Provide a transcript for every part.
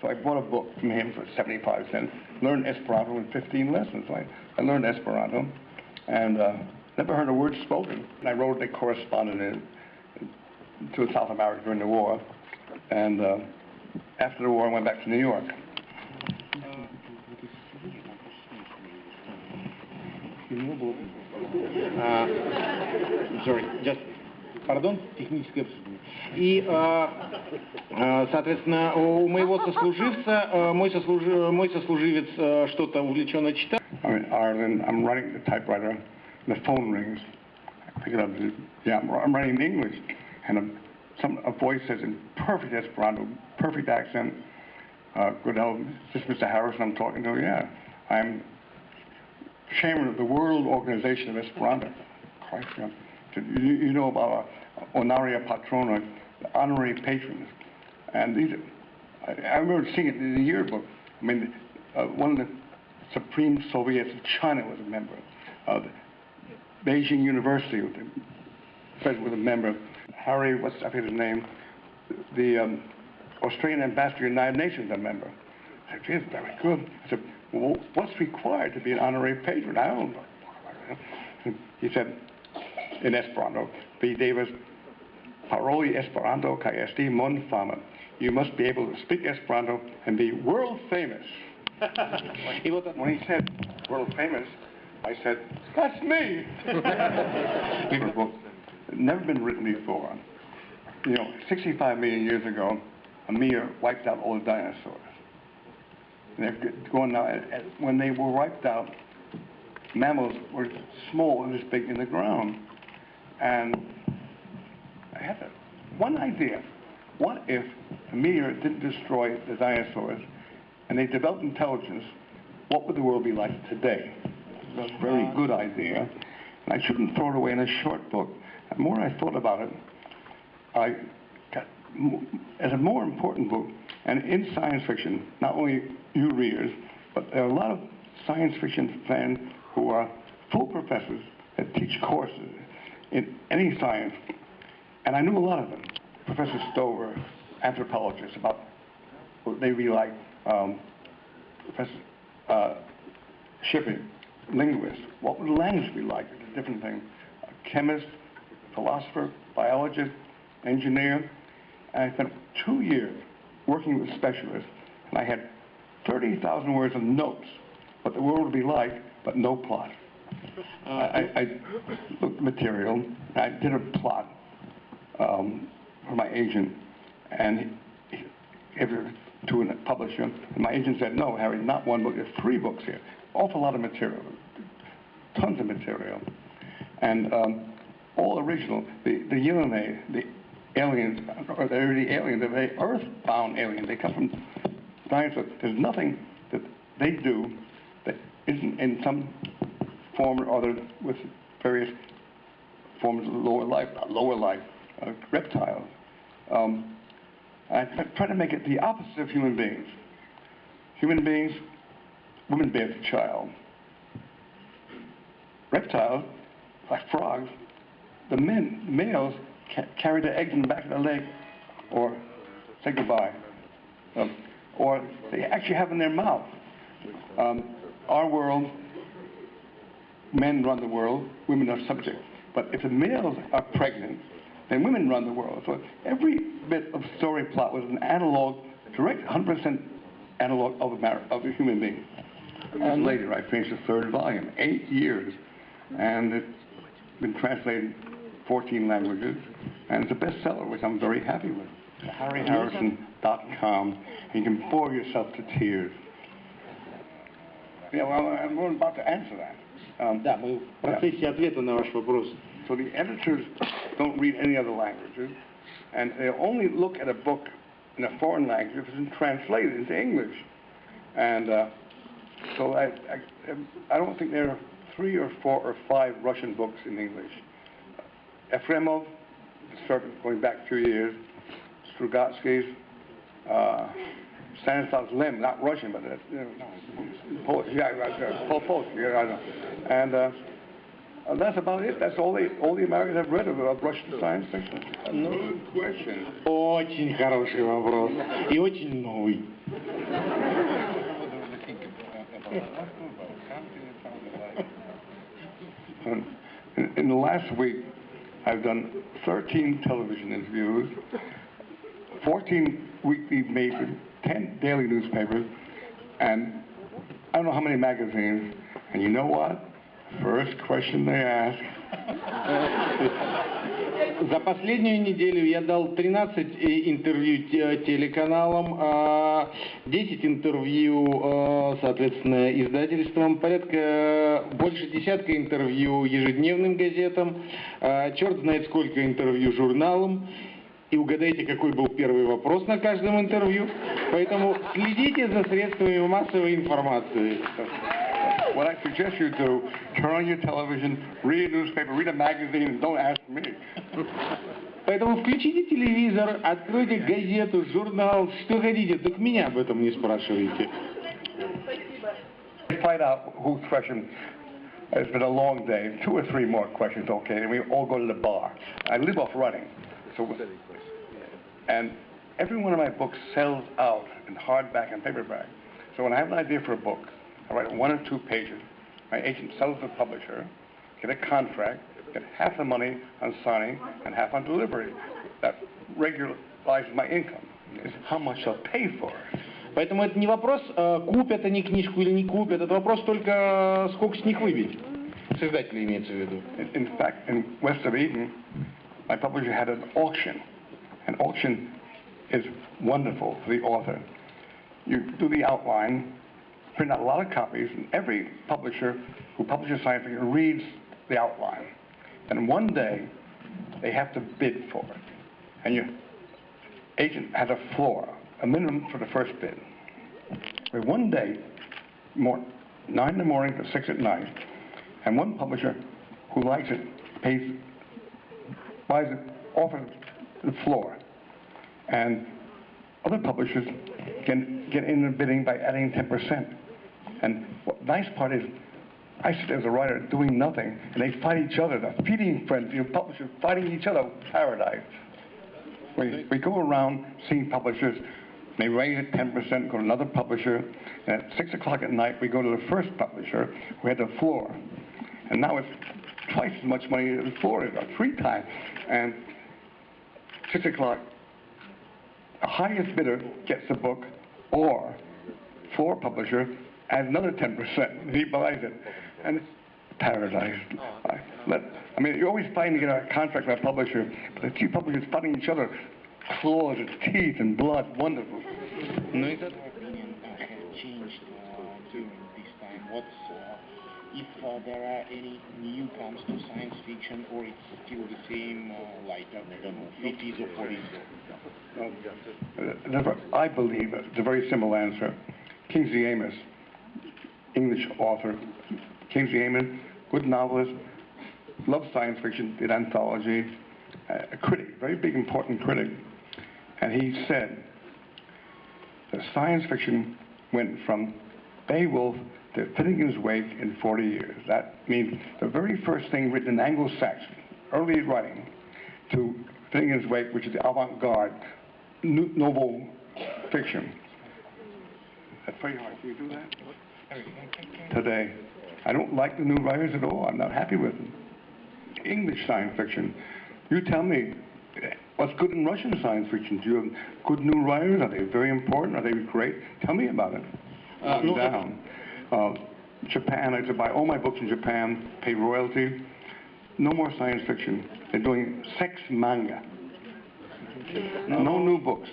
So I bought a book from him for 75 cents, learned Esperanto in 15 lessons. So I learned Esperanto, and never heard a word spoken. And I wrote a correspondent to South America during the war, and after the war I went back to New York. Sorry, just, pardon, техническое обсуждение. И, соответственно, у моего сослуживца, мой сослуживец что-то увлеченно читает. I'm in Ireland, I'm writing the typewriter, and the phone rings. I pick it up, yeah, I'm writing in English, and a voice says in perfect Esperanto, perfect accent, good help, this is Mr. Harrison I'm talking to, yeah. I'm chairman of the World Organization of Esperanto. Christ, yeah. You know about honoria patrona, the honorary patrons. And these, I remember seeing it in the yearbook. I mean, one of the Supreme Soviets of China was a member. Beijing University, the president was a member. Harry, I forget his name, the Australian ambassador to the United Nations, a member. I said, geez, very good. I said, well, what's required to be an honorary patron? I don't know. He said, in Esperanto, V. Davis, paroli Esperanto kai esti mon fama. You must be able to speak Esperanto and be world famous. When he said world famous, I said, that's me. Never been written before. You know, 65 million years ago, a meteor wiped out all the dinosaurs. And they're going now, when they were wiped out, mammals were small and this big in the ground. And I had one idea. What if a meteor didn't destroy the dinosaurs and they developed intelligence, what would the world be like today? That's a very good idea. And I shouldn't throw it away in a short book. The more I thought about it, I got, as a more important book, and in science fiction, not only you readers, but there are a lot of science fiction fans who are full professors that teach courses in any science, and I knew a lot of them. Professor Stover, anthropologists, about what they really like. Professor Shipping, linguist. What would the language be like? It's a different thing. A chemist, philosopher, biologist, engineer. And I spent 2 years working with specialists, and I had 30,000 words of notes, what the world would be like, but no plot. I looked at material, and I did a plot for my agent, and he gave it to a publisher, and my agent said, no, Harry, not one book, there's 3 books here. Awful lot of material, tons of material, and all original. The Yuname, the aliens, or they're the aliens, they're very earth-bound aliens. They come from dinosaurs. There's nothing that they do that isn't in some form or other with various forms of lower life, reptiles. I try to make it the opposite of human beings. Human beings, women bear the child. Reptiles, like frogs, the males carry the eggs in the back of the leg, or say goodbye, or they actually have in their mouth. Our world, men run the world, women are subject. But if the males are pregnant, then women run the world. So every bit of story plot was an analog, direct 100% analog of a human being. And later I finished the 3rd volume, 8 years, and it's been translated 14 languages, and it's a bestseller, which I'm very happy with. HarryHarrison.com, and you can bore yourself to tears. Yeah, well, I'm about to answer that. Да, мы в процессе ответа на ваш вопрос. So the editors don't read any other languages, and they only look at a book in a foreign language if it's translated into English. And so I don't think there are 3 or 4 or 5 Russian books in English. Efremov, the serpent, going back a few years, Strugatsky's, Stanislav Lem, not Russian, but Polish, and that's about it. That's all the Americans have read of Russian science fiction. Good question. Очень хороший вопрос и очень новый. In the last week, I've done 13 television interviews, 14 weekly papers, 10 daily newspapers, and I don't know how many magazines. And you know what? First question they ask. За последнюю неделю я дал 13 интервью телеканалам, 10 интервью, соответственно, издательствам, больше десятка интервью ежедневным газетам, черт знает сколько интервью журналам. И угадайте, какой был первый вопрос на каждом интервью. Поэтому следите за средствами массовой информации. What I suggest you do, turn on your television, read a newspaper, read a magazine, and don't ask me. Поэтому включите телевизор, откройте газету, журнал, что хотите, только меня об этом не спрашивайте. Find out who's question. It's been a long day. 2 or 3 more questions, okay? And we all go to the bar. I live off running. And every one of my books sells out in hardback and paperback. So when I have an idea for a book, I write 1 or 2 pages. My agent sells the publisher, get a contract, get half the money on signing and half on delivery. That regularizes my income. Is how much I'll pay for it. Поэтому это не вопрос, купят они книжку или не купят, это вопрос только, сколько с них выбить. С издателя имеется в виду. In fact, in West of Eden, my publisher had an auction. An auction is wonderful for the author. You do the outline, print out a lot of copies, and every publisher who publishes science fiction reads the outline. And one day, they have to bid for it. And your agent has a floor, a minimum for the first bid. But one day, 9 in the morning to 6 at night, and one publisher who likes it buys it, offers the floor. And other publishers can get in the bidding by adding 10%. And the nice part is, I sit as a writer doing nothing, and they fight each other. They're feeding frenzy of publishers fighting each other. Paradise. We go around seeing publishers. They raise it 10%, go to another publisher, and at 6 o'clock at night we go to the first publisher who had the floor. And now it's twice as much money as the floor is, or 3 times. And 6 o'clock, the highest bidder gets the book, or floor publisher adds another 10%. He buys it, and it's paradise. I mean, you're always fighting to get a contract with a publisher, but the 2 publishers fighting each other, claws and teeth and blood, wonderful. Opinion has changed during this time. If there are any new comes to science fiction, or it's still the same, like, I don't know, 50s or 40s? I believe it's a very simple answer. Kingsley Amis, English author. Kingsley Amis, good novelist, loved science fiction, did anthology, a critic, very big, important critic. And he said that science fiction went from Beowulf to Finnegan's Wake in 40 years. That means the very first thing written in Anglo-Saxon, early writing, to Finnegan's Wake, which is the avant-garde, novel fiction. That's very hard. Can you do that? Today. I don't like the new writers at all. I'm not happy with them. English science fiction. You tell me, what's good in Russian science fiction? Do you have good new writers? Are they very important? Are they great? Tell me about it. Down. Japan, I had to buy all my books in Japan, pay royalty. No more science fiction. They're doing sex manga. No new books.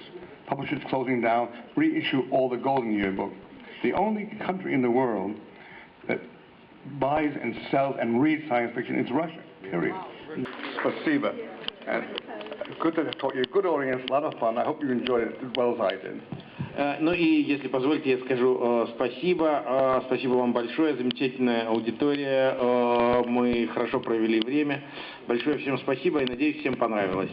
Publishers closing down, reissue all the Golden Year books. The only country in the world that buys and sells and reads science fiction is Russia, period. Spasiba. And good to talk to you. Good audience, a lot of fun. I hope you enjoyed it as well as I did. Ну и, если позволите, я скажу спасибо. Спасибо вам большое, замечательная аудитория. Мы хорошо провели время. Большое всем спасибо и надеюсь, всем понравилось.